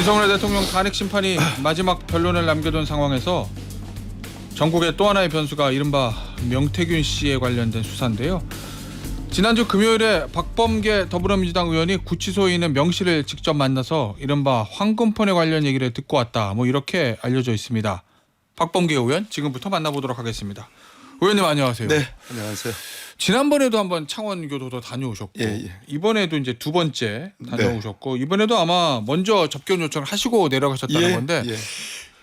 윤석열 대통령 탄핵 심판이 마지막 변론을 남겨둔 상황에서 전국의 또 하나의 변수가 이른바 명태균 씨에 관련된 수사인데요. 지난주 금요일에 박범계 더불어민주당 의원이 구치소에 있는 명 씨를 직접 만나서 이른바 황금폰에 관련 얘기를 듣고 왔다. 이렇게 알려져 있습니다. 박범계 의원 지금부터 만나보도록 하겠습니다. 의원님 안녕하세요. 네, 안녕하세요. 지난번에도 한번 창원교도소 다녀오셨고 예. 이번에도 이제 두 번째 다녀오셨고 이번에도 아마 먼저 접견 요청을 하시고 내려가셨다는 건데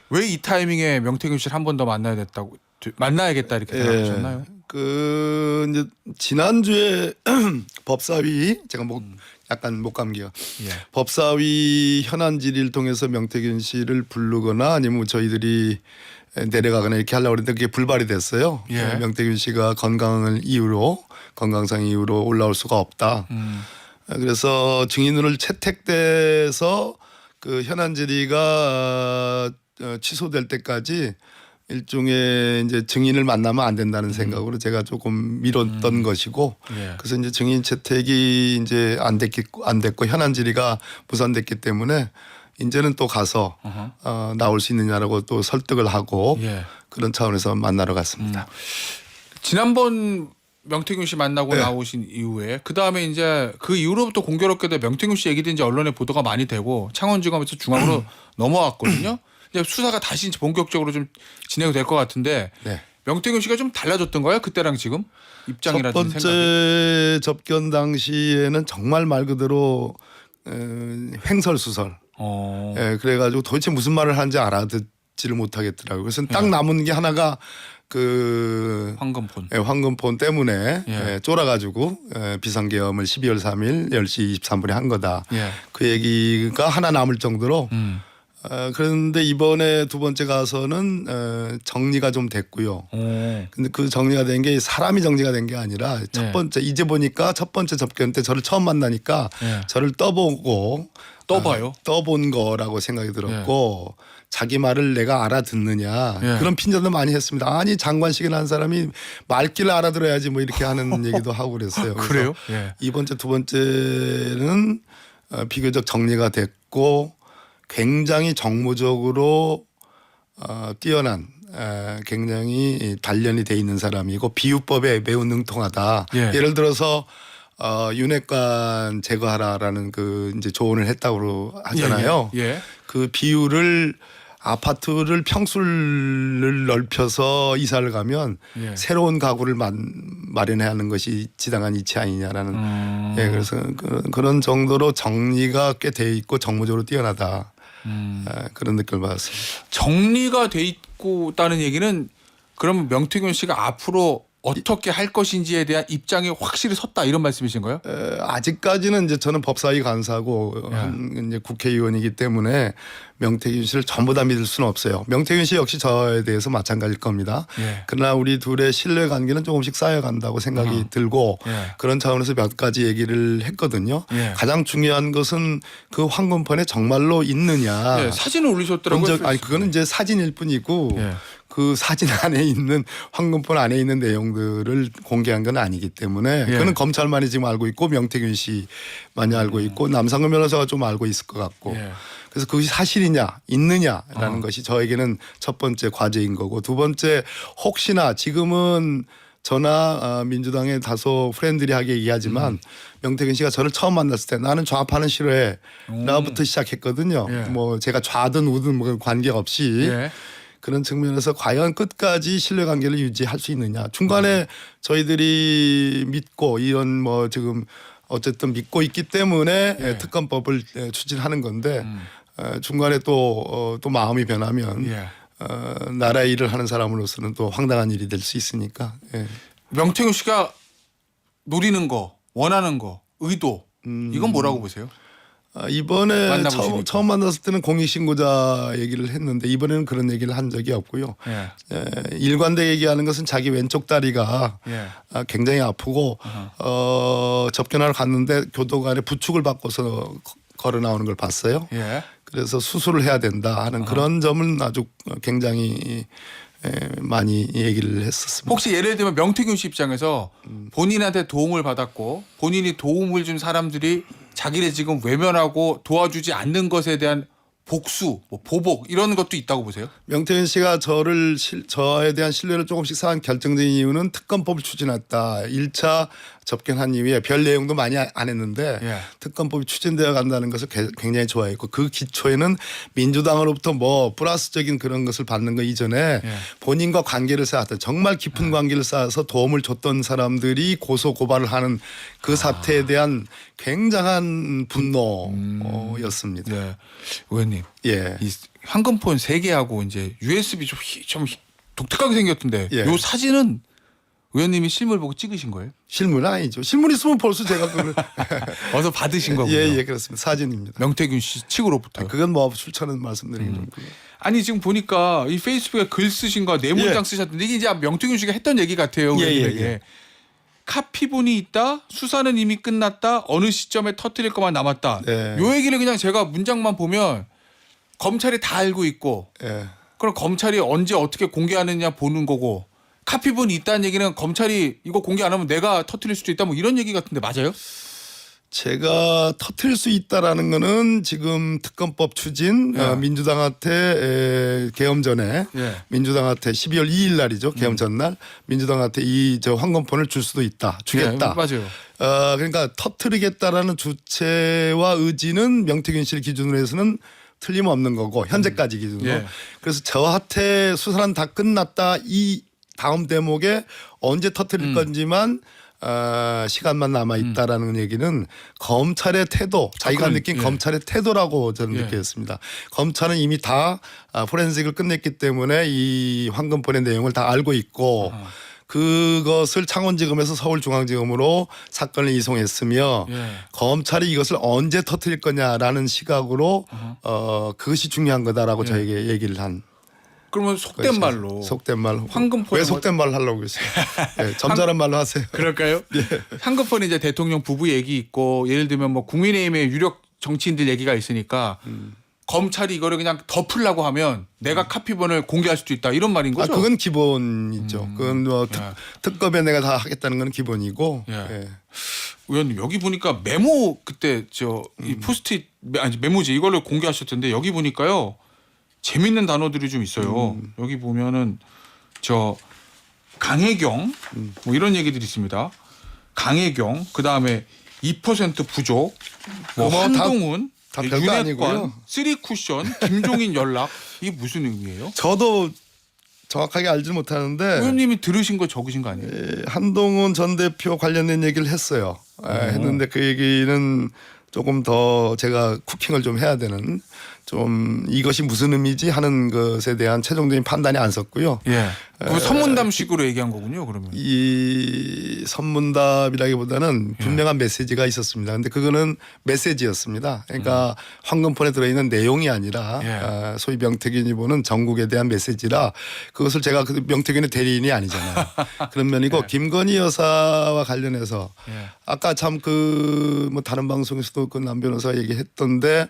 왜 이 타이밍에 명태균 씨를 한 번 더 만나야겠다 이렇게 생각하셨나요? 이제 지난주에 법사위 제가 약간 목감기요. 법사위 현안 질의를 통해서 명태균 씨를 부르거나 아니면 저희들이 내려가거나 이렇게 하려고 했는데 그게 불발이 됐어요. 명태균 씨가 건강상 이유로 올라올 수가 없다. 그래서 증인으로 채택돼서 그 현안 질의가 취소될 때까지 일종의 이제 증인을 만나면 안 된다는 생각으로 제가 조금 미뤘던 것이고 그래서 이제 증인 채택이 이제 안 됐고 현안 질의가 무산됐기 때문에 이제는 또 가서 나올 수 있느냐라고 또 설득을 하고 그런 차원에서 만나러 갔습니다. 지난번 명태균 씨 만나고 나오신 이후에 그 다음에 이제 그 이후로부터 공교롭게도 명태균 씨 얘기도 이제 언론에 보도가 많이 되고 창원지검에서 중앙으로 넘어왔거든요. 이제 수사가 다시 이제 본격적으로 좀 진행될 것 같은데 명태균 씨가 좀 달라졌던가요? 그때랑 지금 입장이라든지 첫 번째 접견 당시에는 정말 말 그대로 횡설수설. 그래가지고 도대체 무슨 말을 하는지 알아듣지를 못하겠더라고요. 그래서 딱 남은 게 하나가 그 황금폰 때문에 쫄아가지고 비상계엄을 12월 3일 10시 23분에 한 거다. 그 얘기가 하나 남을 정도로 그런데 이번에 두 번째 가서는 정리가 좀 됐고요. 근데 그 정리가 된 게 사람이 정리가 된 게 아니라 첫 번째 이제 보니까 첫 번째 접견 때 저를 처음 만나니까 저를 떠본 거라고 생각이 들었고 자기 말을 내가 알아듣느냐 그런 핀잔도 많이 했습니다. 아니 장관식이나 한 사람이 말귀를 알아들어야지 이렇게 하는 얘기도 하고 그랬어요. 그래요? 이 번째 두 번째는 비교적 정리가 됐고 굉장히 정무적으로 뛰어난 굉장히 단련이 돼 있는 사람이고 비유법에 매우 능통하다. 예를 들어서 윤핵관 제거하라라는 그 이제 조언을 했다고 하잖아요. 그 비유를 아파트를 평수를 넓혀서 이사를 가면 새로운 가구를 마련해야 하는 것이 지당한 이치 아니냐라는 그래서 그런 정도로 정리가 꽤 돼 있고 정무적으로 뛰어나다. 그런 느낌을 받았습니다. 정리가 돼 있다는 얘기는 그러면 명태균 씨가 앞으로 어떻게 할 것인지에 대한 입장이 확실히 섰다 이런 말씀이신가요? 아직까지는 이제 저는 법사위 간사고 이제 국회의원이기 때문에 명태균 씨를 전부 다 믿을 수는 없어요. 명태균 씨 역시 저에 대해서 마찬가지일 겁니다. 그러나 우리 둘의 신뢰 관계는 조금씩 쌓여간다고 생각이 들고 그런 차원에서 몇 가지 얘기를 했거든요. 가장 중요한 것은 그 황금폰에 정말로 있느냐. 사진을 올리셨더라고요. 아니 그거는 이제 사진일 뿐이고 그 사진 안에 있는 황금폰 안에 있는 내용들을 공개한 건 아니기 때문에 그거는 검찰만이 지금 알고 있고 명태균 씨만이 알고 있고 남상근 변호사가 좀 알고 있을 것 같고 그래서 그것이 사실이냐 있느냐라는 것이 저에게는 첫 번째 과제인 거고 두 번째 혹시나 지금은 저나 민주당의 다소 프렌들리하게 얘기하지만 명태균 씨가 저를 처음 만났을 때 나는 좌파는 싫어해 라부터 시작했거든요. 뭐 제가 좌든 우든 관계없이 그런 측면에서 과연 끝까지 신뢰관계를 유지할 수 있느냐. 중간에 저희들이 믿고 이런 지금 어쨌든 믿고 있기 때문에 특검법을 추진하는 건데 중간에 또 마음이 변하면 나라의 일을 하는 사람으로서는 또 황당한 일이 될 수 있으니까. 명태균 씨가 노리는 거, 원하는 거, 의도 이건 뭐라고 보세요? 이번에 처음 만났을 때는 공익신고자 얘기를 했는데 이번에는 그런 얘기를 한 적이 없고요. 일관되게 얘기하는 것은 자기 왼쪽 다리가 굉장히 아프고 접견하러 갔는데 교도관에 부축을 받고서 걸어 나오는 걸 봤어요. 그래서 수술을 해야 된다 하는 그런 점은 아주 굉장히 많이 얘기를 했었습니다. 혹시 예를 들면 명태균 씨 입장에서 본인한테 도움을 받았고 본인이 도움을 준 사람들이 자기를 지금 외면하고 도와주지 않는 것에 대한 복수, 뭐 보복 이런 것도 있다고 보세요? 명태균 씨가 저에 대한 신뢰를 조금씩 쌓은 결정적인 이유는 특검법을 추진했다. 1차 접견한 이후에 별 내용도 많이 안 했는데 예. 특검법이 추진되어 간다는 것을 굉장히 좋아했고 그 기초에는 민주당으로부터 뭐 플러스적인 그런 것을 받는 거 이전에 예. 본인과 관계를 쌓았던 정말 깊은 관계를 쌓아서 도움을 줬던 사람들이 고소 고발을 하는 그 사태에 대한 굉장한 분노였습니다. 네. 의원님. 예. 이 황금폰 3개하고 이제 USB 좀 독특하게 생겼던데 예. 요 사진은 의원님이 실물 보고 찍으신 거예요? 실물은 아니죠. 실물 있으면 벌써 제가 그걸 어서 받으신 거군요. 예, 그렇습니다. 사진입니다. 명태균 씨 측으로부터. 그건 뭐 출처는 말씀드리기 좀 그래요. 아니 지금 보니까 이 페이스북에 글 쓰신 거 4문장 예. 쓰셨던데 이게 이제 명태균 씨가 했던 얘기 같아요. 예, 의원님에게. 예. 카피본이 있다. 수사는 이미 끝났다. 어느 시점에 터뜨릴 것만 남았다. 네. 요 얘기를 그냥 제가 문장만 보면 검찰이 다 알고 있고 예. 그럼 검찰이 언제 어떻게 공개하느냐 보는 거고 카피본이 있다는 얘기는 검찰이 이거 공개 안 하면 내가 터뜨릴 수도 있다 뭐 이런 얘기 같은데 맞아요? 제가 터트릴 수 있다라는 거는 지금 특검법 추진 예. 민주당한테 계엄 전에 예. 민주당한테 12월 2일 날이죠. 계엄 전날 민주당한테 이 저 황금폰을 줄 수도 있다. 주겠다. 예, 맞아요. 그러니까 터트리겠다라는 주체와 의지는 명태균 씨를 기준으로 해서는 틀림없는 거고 현재까지 기준으로. 예. 그래서 저한테 수사는 다 끝났다. 이 다음 대목에 언제 터트릴 건지만 시간만 남아 있다라는 얘기는 검찰의 태도, 자기가 느낀 예. 검찰의 태도라고 저는 예. 느꼈습니다. 검찰은 이미 다 포렌식을 끝냈기 때문에 이 황금폰의 내용을 다 알고 있고 그것을 창원지검에서 서울중앙지검으로 사건을 이송했으며 예. 검찰이 이것을 언제 터뜨릴 거냐라는 시각으로 그것이 중요한 거다라고 저에게 얘기를 한. 그러면 속된 말로 속된 말. 황금폰 왜 속된 말 하려고 그러세요? 네, 점잖은 말로 하세요. 그럴까요? 황금폰이 이제 대통령 부부 얘기 있고 예를 들면 뭐 국민의힘의 유력 정치인들 얘기가 있으니까 검찰이 이거를 그냥 덮으려고 하면 내가 카피본을 공개할 수도 있다 이런 말인 거죠? 그건 기본이죠. 그건 뭐 특검에 내가 다 하겠다는 건 기본이고. 예. 예. 의원님 여기 보니까 메모 그때 이 포스트잇 아니 메모지 이걸로 공개하셨던데 여기 보니까요 재밌는 단어들이 좀 있어요. 여기 보면은 강혜경 뭐 이런 얘기들이 있습니다. 강혜경 그 다음에 2% 부족 뭐 그거 한동훈 다 별거 아니고요. 3쿠션 김종인 연락 이게 무슨 의미예요? 저도 정확하게 알지 못하는데 의원님이 들으신 거 적으신 거 아니에요? 한동훈 전 대표 관련된 얘기를 했어요. 했는데 그 얘기는 조금 더 제가 쿠킹을 좀 해야 되는 좀 이것이 무슨 의미지 하는 것에 대한 최종적인 판단이 안 섰고요. 예. 그 선문담식으로 얘기한 거군요. 그러면. 이 선문답이라기보다는 분명한 메시지가 있었습니다. 근데 그거는 메시지였습니다. 그러니까 황금폰에 들어있는 내용이 아니라 소위 명태균이 보는 전국에 대한 메시지라 그것을 제가 그 명태균의 대리인이 아니잖아요. 그런 면이고 김건희 여사와 관련해서 아까 참 그 뭐 다른 방송에서도 그 남 변호사 얘기했던데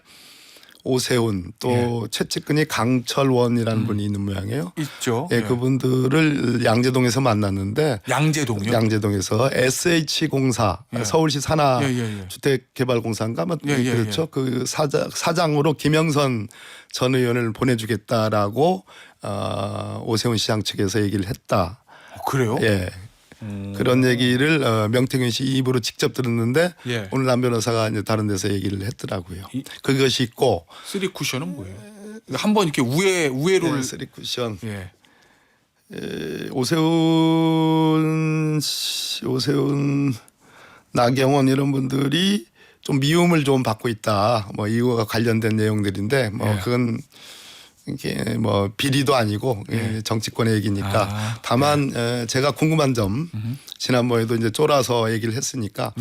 오세훈 또 최측근이 강철원이라는 분이 있는 모양이에요. 있죠. 예, 그분들을 양재동에서 만났는데 양재동요? 양재동에서 SH공사 서울시 산하 예. 주택개발공사인가 뭐 그렇죠. 그 사장으로 김영선 전 의원을 보내주겠다라고 오세훈 시장 측에서 얘기를 했다. 그래요? 예. 그런 얘기를 명태균 씨 입으로 직접 들었는데 오늘 남 변호사가 이제 다른 데서 얘기를 했더라고요. 그것이 있고 3쿠션은 뭐예요? 한번 이렇게 우회로를 3쿠션. 예. 오세훈 나경원 이런 분들이 좀 미움을 좀 받고 있다. 뭐 이거가 관련된 내용들인데 뭐 그건 이게 뭐 비리도 아니고 정치권의 얘기니까 다만 제가 궁금한 점 지난번에도 이제 쫄아서 얘기를 했으니까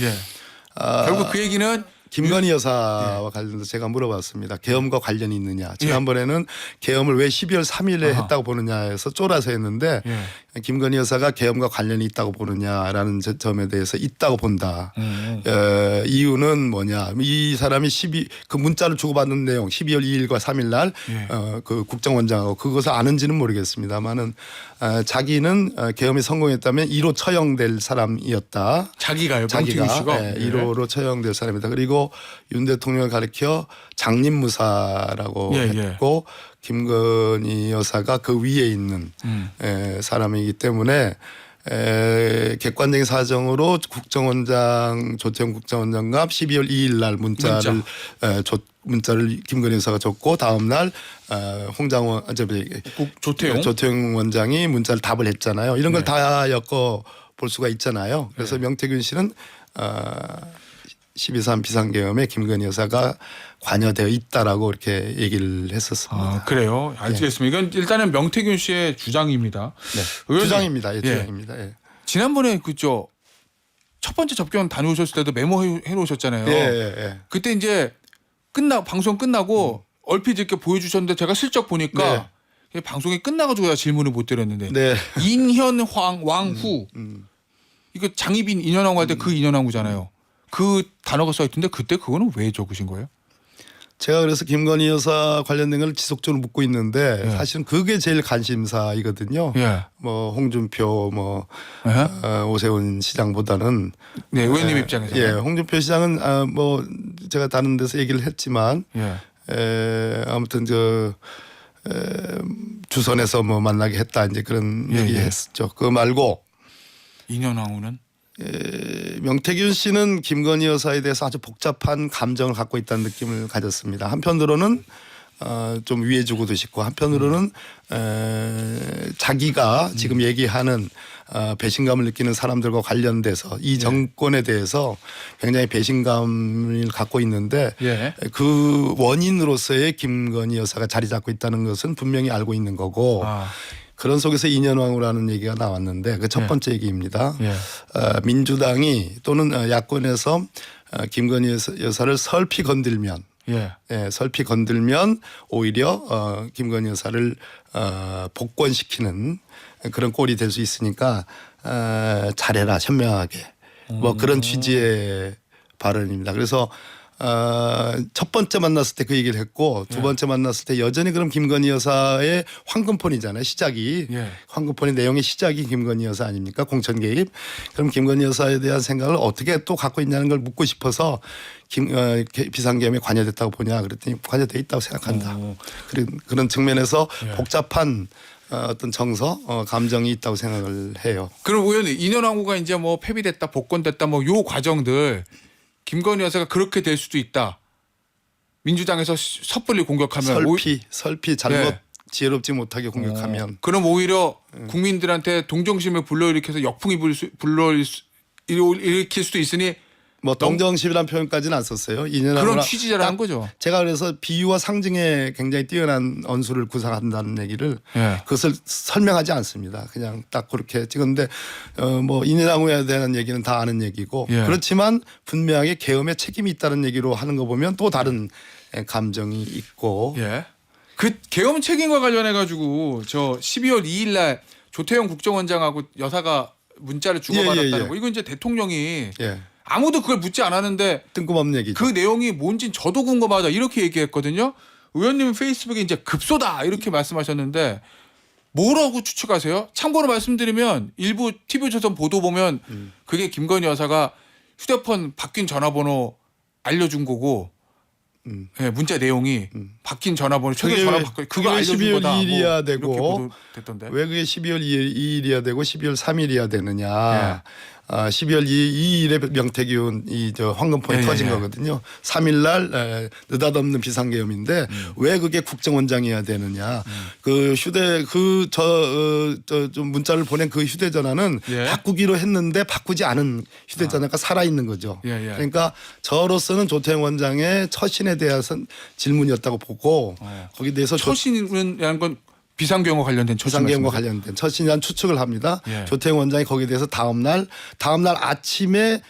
결국 그 얘기는 김건희 여사와 관련해서 제가 물어봤습니다. 계엄과 관련이 있느냐. 지난번에는 계엄을 왜 12월 3일에 했다고 보느냐에서 쫄아서 했는데 김건희 여사가 계엄과 관련이 있다고 보느냐라는 점에 대해서 있다고 본다. 이유는 뭐냐. 이 사람이 그 문자를 주고받는 내용 12월 2일과 3일 날 그 국정원장하고 그것을 아는지는 모르겠습니다만은 자기는 계엄이 성공했다면 1호 처형될 사람이었다. 자기가요? 자기가 씨가? 1호로 처형될 사람이다. 그리고 그리고 윤 대통령을 가리켜 장님무사라고 했고 김건희 여사가 그 위에 있는 사람이기 때문에 객관적인 사정으로 국정원장 조태용 국정원장과 12월 2일 날 문자를 김건희 여사가 줬고 다음 날 홍장원 조태용 원장이 문자를 답을 했잖아요. 이런 걸 다 엮어 볼 수가 있잖아요. 그래서 명태균 씨는 12.3 비상계엄에 김건희 여사가 관여되어 있다라고 이렇게 얘기를 했었습니다. 아, 그래요? 알겠습니다. 이건 일단은 명태균 씨의 주장입니다. 네. 주장입니다. 주장입니다. 예. 지난번에 그죠 첫 번째 접견 다녀오셨을 때도 메모해 놓으셨잖아요. 그때 이제 방송 끝나고 얼핏 이렇게 보여주셨는데 제가 슬쩍 보니까 방송이 끝나가지고 질문을 못 드렸는데 인현왕후 이거 장희빈 인현왕후 할 때 그 인현왕후잖아요. 그 단어가 써 있던데 그때 그거는 왜 적으신 거예요? 제가 그래서 김건희 여사 관련된 걸 지속적으로 묻고 있는데 사실은 그게 제일 관심사이거든요. 뭐 홍준표 오세훈 시장보다는 의원님 입장에서 홍준표 시장은 뭐 제가 다른 데서 얘기를 했지만 아무튼 주선에서 뭐 만나게 했다 이제 그런 얘기했었죠. 그거 말고 인현왕후는 명태균 씨는 김건희 여사에 대해서 아주 복잡한 감정을 갖고 있다는 느낌을 가졌습니다. 한편으로는 좀 위해 주고도 싶고 한편으로는 자기가 지금 얘기하는 배신감을 느끼는 사람들과 관련돼서 이 정권에 대해서 굉장히 배신감을 갖고 있는데 그 원인으로서의 김건희 여사가 자리 잡고 있다는 것은 분명히 알고 있는 거고 그런 속에서 인현왕후라는 얘기가 나왔는데 그 첫 번째 얘기입니다. 민주당이 또는 야권에서 김건희 여사를 설피 건들면 설피 건들면 오히려 김건희 여사를 복권시키는 그런 꼴이 될 수 있으니까 잘해라 현명하게 뭐 그런 취지의 발언입니다. 그래서 첫 번째 만났을 때 그 얘기를 했고 두 번째 만났을 때 여전히 그럼 김건희 여사의 황금폰이잖아요. 시작이 황금폰의 내용의 시작이 김건희 여사 아닙니까? 공천 개입. 그럼 김건희 여사에 대한 생각을 어떻게 또 갖고 있냐는 걸 묻고 싶어서 비상계엄에 관여됐다고 보냐 그랬더니 관여돼 있다고 생각한다. 그런 측면에서 복잡한 어떤 정서, 감정이 있다고 생각을 해요. 그럼 의원님 인현왕후가 이제 뭐 폐비됐다, 복권됐다, 뭐 요 과정들 김건희 여사가 그렇게 될 수도 있다. 민주당에서 섣불리 공격하면 설피 잘못 지혜롭지 못하게 공격하면 그럼 오히려 국민들한테 동정심을 불러일으켜서 역풍이 일으킬 수도 있으니 뭐 동정심이라는 표현까지는 안 썼어요. 그런 취지라는 거죠. 제가 그래서 비유와 상징에 굉장히 뛰어난 언수를 구사한다는 얘기를 그것을 설명하지 않습니다. 그냥 딱 그렇게 찍었는데 뭐 인현왕후에 대한 얘기는 다 아는 얘기고 그렇지만 분명하게 계엄에 책임이 있다는 얘기로 하는 거 보면 또 다른 감정이 있고 그 계엄 책임과 관련해 가지고 저 12월 2일 날 조태용 국정원장하고 여사가 문자를 주고받았다는 거 이거 이제 대통령이 아무도 그걸 묻지 않았는데 뜬금없는 얘기죠. 그 내용이 뭔진 저도 궁금하다 이렇게 얘기했거든요. 의원님은 페이스북에 이제 급소다 이렇게 말씀하셨는데 뭐라고 추측하세요? 참고로 말씀드리면 일부 TV조선 보도 보면 그게 김건희 여사가 휴대폰 바뀐 전화번호 알려준 거고 문자 내용이 바뀐 전화번호 최근 전화 바꿔 그거 알려준 12월 거다. 2일이야 뭐 되고 왜 그게 12월 2일이야 되고 12월 3일이야 되느냐. 12월 2일에 명태균 황금폰이 터진 거거든요. 3일 날 느닷없는 비상계엄인데 왜 그게 국정원장이어야 되느냐. 그 좀 문자를 보낸 그 휴대전화는 바꾸기로 했는데 바꾸지 않은 휴대전화가 살아있는 거죠. 그러니까 저로서는 조태용 원장의 처신에 대해서 질문이었다고 보고 거기에 대해서 처신이라는 건 비상계엄과 관련된 비상계엄과 관련된 처신이란 추측을 합니다. 조태용 원장이 거기에 대해서 다음 날 아침에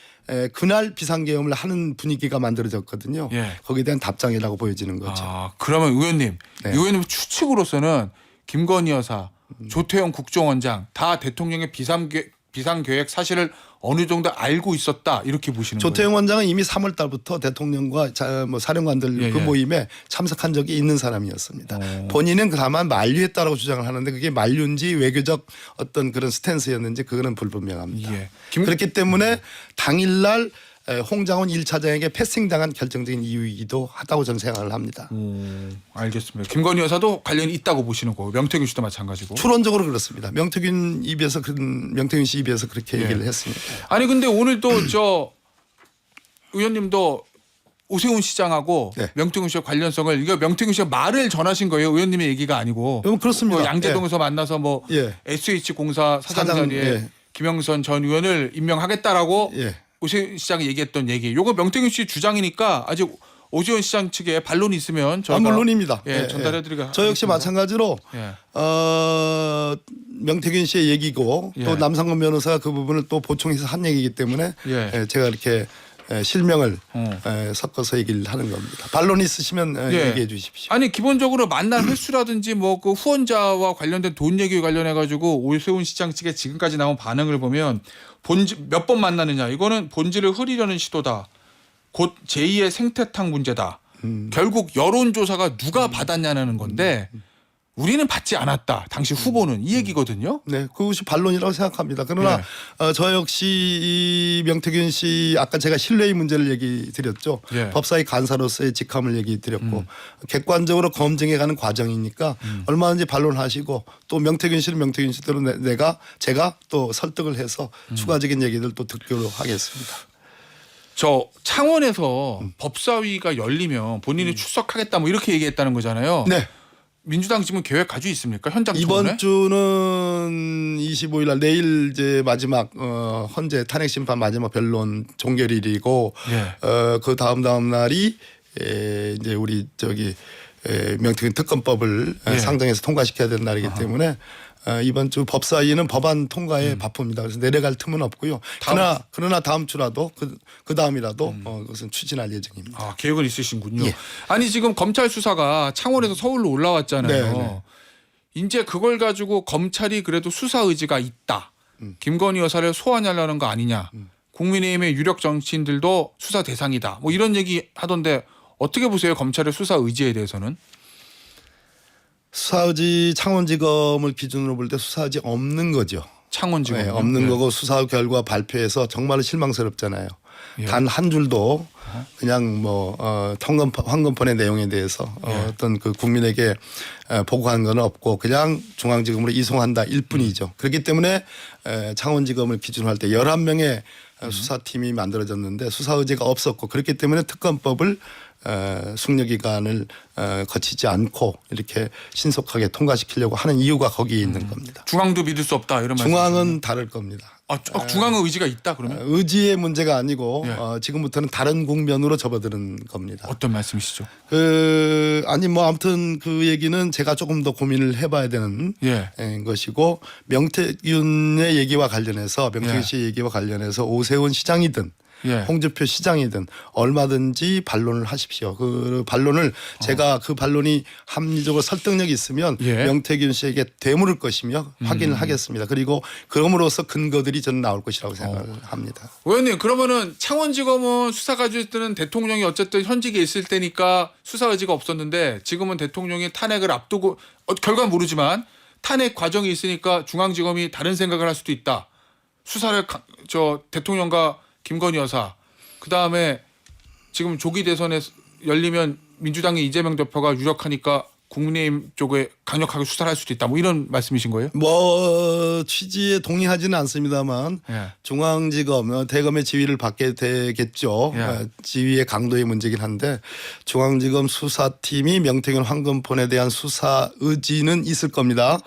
그날 비상계엄을 하는 분위기가 만들어졌거든요. 거기에 대한 답장이라고 보여지는 거죠. 그러면 의원님, 의원님 추측으로서는 김건희 여사, 조태용 국정원장 다 대통령의 비상계획 사실을 어느 정도 알고 있었다 이렇게 보시는 거예요? 조태용 원장은 이미 3월 달부터 대통령과 뭐 사령관들 그 모임에 참석한 적이 있는 사람이었습니다. 본인은 다만 만류했다라고 주장을 하는데 그게 만류인지 외교적 어떤 그런 스탠스였는지 그거는 불분명합니다. 그렇기 때문에 당일날 홍장원 1차장에게 패싱당한 결정적인 이유이기도 하다고 저는 생각을 합니다. 알겠습니다. 김건희 여사도 관련이 있다고 보시는 거고 명태균 씨도 마찬가지고. 추론적으로 그렇습니다. 명태균 씨 입에서 그렇게 얘기를 했습니다. 아니 근데 오늘 또 저 의원님도 오세훈 시장하고 네. 명태균 씨의 관련성을 이거 명태균 씨가 말을 전하신 거예요. 의원님의 얘기가 아니고. 그렇습니다. 뭐 양재동에서 만나서 뭐 SH공사 사장 자리에 김영선 전 의원을 임명하겠다라고 오세훈 시장이 얘기했던 얘기. 요거 명태균 씨 주장이니까 아직 오세훈 시장 측에 반론이 있으면 저희가 물론입니다. 전달해드리겠습니다. 저 역시 마찬가지로 명태균 씨의 얘기고 또 남상권 변호사가 그 부분을 또 보충해서 한 얘기이기 때문에 제가 이렇게 실명을 섞어서 얘기를 하는 겁니다. 반론 있으시면 얘기해 주십시오. 아니 기본적으로 만난 횟수라든지 뭐 그 후원자와 관련된 돈 얘기 관련해 가지고 오세훈 시장 측에 지금까지 나온 반응을 보면 본질 몇 번 만나느냐 이거는 본질을 흐리려는 시도다. 곧 제2의 생태탕 문제다. 결국 여론조사가 누가 받았냐는 건데 우리는 받지 않았다. 당시 후보는 이 얘기거든요. 네, 그것이 반론이라고 생각합니다. 그러나 저 역시 이 명태균 씨 아까 제가 신뢰의 문제를 얘기 드렸죠. 법사위 간사로서의 직함을 얘기 드렸고 객관적으로 검증해가는 과정이니까 얼마든지 반론하시고 또 명태균 씨는 명태균 씨대로 제가 또 설득을 해서 추가적인 얘기들 또 듣도록 하겠습니다. 저 창원에서 법사위가 열리면 본인이 출석하겠다 뭐 이렇게 얘기했다는 거잖아요. 네. 민주당 지금 계획 가지고 있습니까? 현장 이번 청원에? 주는 25일 날 내일 이제 마지막 헌재 탄핵 심판 마지막 변론 종결일이고 그 다음 날이 이제 우리 명태균 특검법을 상정해서 통과시켜야 되는 날이기 때문에 이번 주 법사위는 법안 통과에 바쁩니다. 그래서 내려갈 틈은 없고요. 그러나 다음 주라도 그 다음이라도 그것은 추진할 예정입니다. 아, 계획은 있으신군요. 아니 지금 검찰 수사가 창원에서 서울로 올라왔잖아요. 이제 그걸 가지고 검찰이 그래도 수사 의지가 있다. 김건희 여사를 소환하려는 거 아니냐. 국민의힘의 유력 정치인들도 수사 대상이다. 뭐 이런 얘기 하던데 어떻게 보세요? 검찰의 수사 의지에 대해서는? 수사의지 창원지검을 기준으로 볼 때 수사의지 없는 거죠. 창원지검 없는 거고 수사 결과 발표해서 정말 실망스럽잖아요. 단 한 줄도 그냥 뭐 황금폰의 내용에 대해서 어떤 그 국민에게 보고한 건 없고 그냥 중앙지검으로 이송한다 일 뿐이죠. 그렇기 때문에 창원지검을 기준으로 할 때 11명의 수사팀이 만들어졌는데 수사 의지가 없었고 그렇기 때문에 특검법을 숙려기간을 거치지 않고 이렇게 신속하게 통과시키려고 하는 이유가 거기에 있는 겁니다. 중앙도 믿을 수 없다 이런 말씀. 중앙은 다를 겁니다. 중앙의 의지가 있다 그러면? 의지의 문제가 아니고 지금부터는 다른 국면으로 접어드는 겁니다. 어떤 말씀이시죠? 아무튼 그 얘기는 제가 조금 더 고민을 해봐야 되는 것이고 명태균의 얘기와 관련해서 명태균 씨의 얘기와 관련해서 오세훈 시장이든 홍준표 시장이든 얼마든지 반론을 하십시오. 그 반론을 제가 그 반론이 합리적으로 설득력이 있으면 명태균 씨에게 되물을 것이며 확인을 하겠습니다. 그리고 그럼으로써 근거들이 저는 나올 것이라고 생각을 합니다. 의원님 그러면은 창원지검은 수사 가지고 있던 대통령이 어쨌든 현직에 있을 때니까 수사 의지가 없었는데 지금은 대통령이 탄핵을 앞두고 결과는 모르지만 탄핵 과정이 있으니까 중앙지검이 다른 생각을 할 수도 있다. 수사를 대통령과 김건희 여사 그다음에 지금 조기 대선에 열리면 민주당의 이재명 대표가 유력하니까 국민의힘 쪽에 강력하게 수사를 할 수도 있다. 뭐 이런 말씀이신 거예요? 뭐 취지에 동의하지는 않습니다만 중앙지검 대검의 지위를 받게 되겠죠. 지위의 강도의 문제긴 한데 중앙지검 수사팀이 명태균 황금폰에 대한 수사 의지는 있을 겁니다.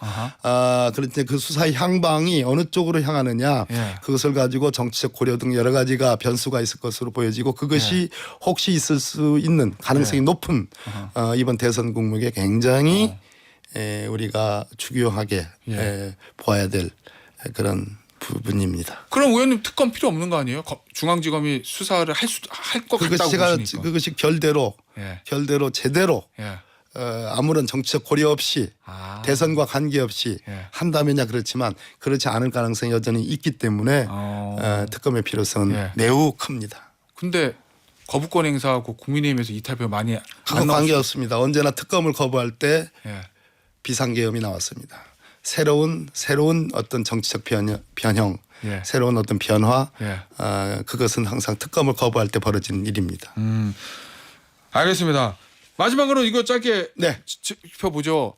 그런데 그 수사의 향방이 어느 쪽으로 향하느냐 그것을 가지고 정치적 고려 등 여러 가지가 변수가 있을 것으로 보여지고 그것이 혹시 있을 수 있는 가능성이 높은 이번 대선 국면에 굉장히 우리가 중요하게 보아야 될 그런 부분입니다. 그럼 의원님 특검 필요 없는 거 아니에요? 중앙지검이 수사를 할 것 같다고 보시니까. 그것이 결대로 제대로 아무런 정치적 고려 없이 대선과 관계없이 한다면야 그렇지만 그렇지 않을 가능성이 여전히 있기 때문에 특검의 필요성은 매우 큽니다. 근데 거부권 행사하고 국민의힘에서 이탈표 많이 그건 관계없습니다. 언제나 특검을 거부할 때 비상계엄이 나왔습니다. 새로운 어떤 정치적 변형 예. 새로운 어떤 변화 예. 그것은 항상 특검을 거부할 때 벌어지는 일입니다. 알겠습니다. 마지막으로 이거 짧게 네. 짚어보죠.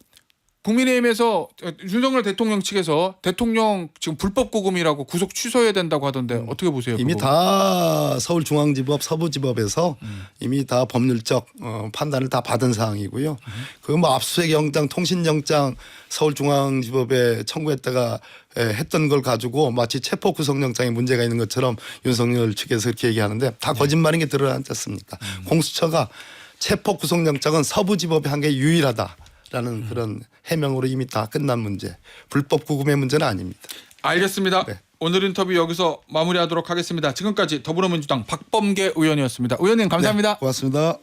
국민의힘에서 윤석열 대통령 측에서 대통령 지금 불법 구금이라고 구속 취소해야 된다고 하던데 어떻게 보세요? 이미 그거? 다 서울중앙지법 서부지법에서 이미 다 법률적 판단을 다 받은 사항이고요. 그 뭐 압수수색 영장 통신영장 서울중앙지법에 청구했다가 했던 걸 가지고 마치 체포 구속영장에 문제가 있는 것처럼 윤석열 측에서 이렇게 얘기하는데 다 거짓말인 게 드러나지 않습니까? 공수처가 체포 구속영장은 서부지법에 한 게 유일하다라는 그런 해명으로 이미 다 끝난 문제, 불법 구금의 문제는 아닙니다. 알겠습니다. 네. 오늘 인터뷰 여기서 마무리하도록 하겠습니다. 지금까지 더불어민주당 박범계 의원이었습니다. 의원님 감사합니다. 네, 고맙습니다.